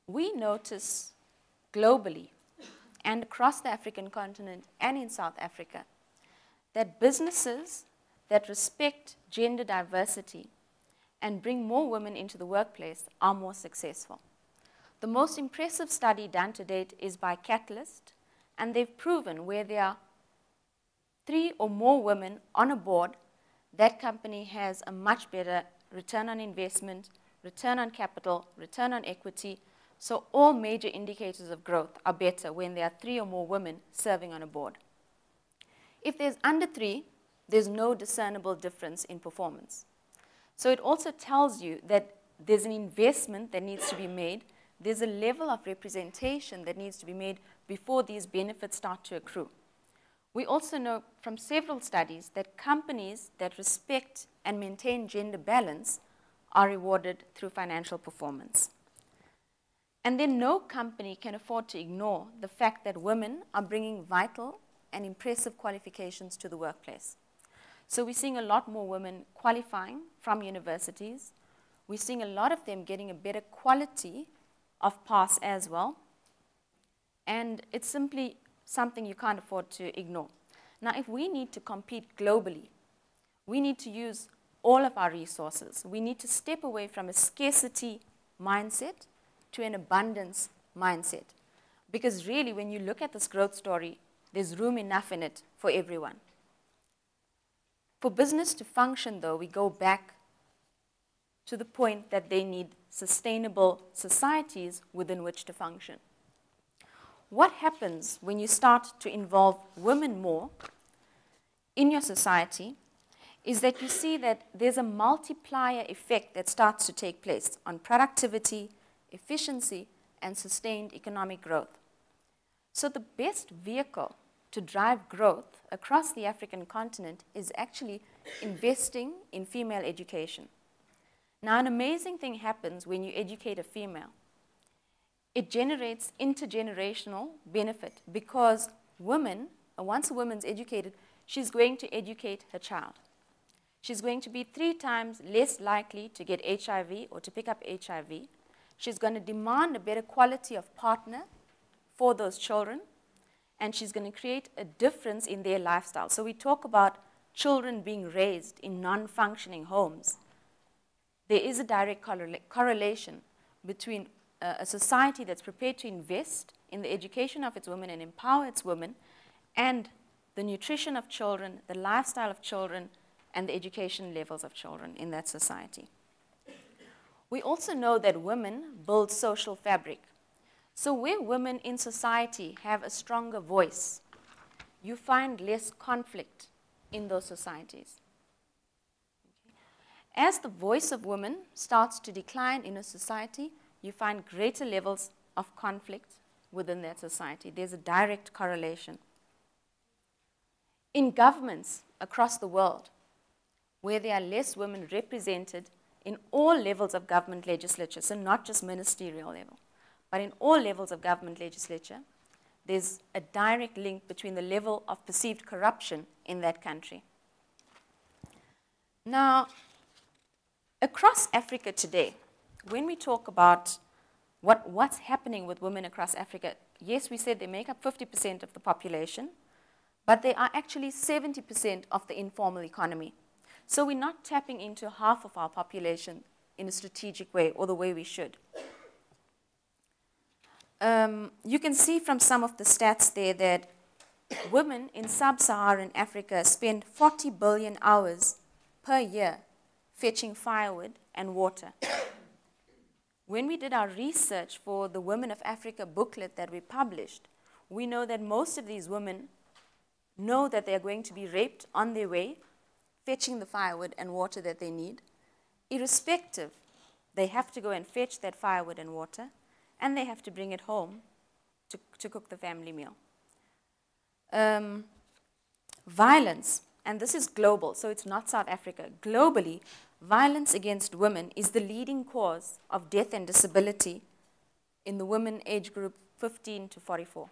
we notice globally and across the African continent and in South Africa that businesses that respect gender diversity and bring more women into the workplace are more successful. The most impressive study done to date is by Catalyst, and they've proven where there are 3 or more women on a board, that company has a much better return on investment, return on capital, return on equity. So all major indicators of growth are better when there are 3 or more women serving on a board. If there's under 3, there's no discernible difference in performance. So it also tells you that there's an investment that needs to be made. There's a level of representation that needs to be made before these benefits start to accrue. We also know from several studies that companies that respect and maintain gender balance are rewarded through financial performance. And then no company can afford to ignore the fact that women are bringing vital and impressive qualifications to the workplace. So we're seeing a lot more women qualifying from universities. We're seeing a lot of them getting a better quality of pass as well. And it's simply something you can't afford to ignore. Now, if we need to compete globally, we need to use all of our resources. We need to step away from a scarcity mindset to an abundance mindset. Because really, when you look at this growth story, there's room enough in it for everyone. For business to function, though, we go back to the point that they need sustainable societies within which to function. What happens when you start to involve women more in your society is that you see that there's a multiplier effect that starts to take place on productivity, efficiency, and sustained economic growth. So the best vehicle to drive growth across the African continent is actually investing in female education. Now, an amazing thing happens when you educate a female. It generates intergenerational benefit because women, once a woman's educated, she's going to educate her child. She's going to be 3 times less likely to get HIV or to pick up HIV. She's going to demand a better quality of partner for those children, and she's going to create a difference in their lifestyle. So we talk about children being raised in non-functioning homes. There is a direct correlation between a society that's prepared to invest in the education of its women and empower its women, and the nutrition of children, the lifestyle of children, and the education levels of children in that society. We also know that women build social fabric. So where women in society have a stronger voice, you find less conflict in those societies. As the voice of women starts to decline in a society, you find greater levels of conflict within that society. There's a direct correlation. In governments across the world, where there are less women represented in all levels of government legislature, so not just ministerial level, but in all levels of government legislature, there's a direct link between the level of perceived corruption in that country. Now, across Africa today, when we talk about what's happening with women across Africa, yes, we said they make up 50% of the population, but they are actually 70% of the informal economy. So we're not tapping into half of our population in a strategic way or the way we should. You can see from some of the stats there that women in sub-Saharan Africa spend 40 billion hours per year fetching firewood and water. When we did our research for the Women of Africa booklet that we published, we know that most of these women know that they're going to be raped on their way, fetching the firewood and water that they need. Irrespective, they have to go and fetch that firewood and water, and they have to bring it home to cook the family meal. Violence, and this is global, so it's not South Africa. Globally, violence against women is the leading cause of death and disability in the women age group 15 to 44.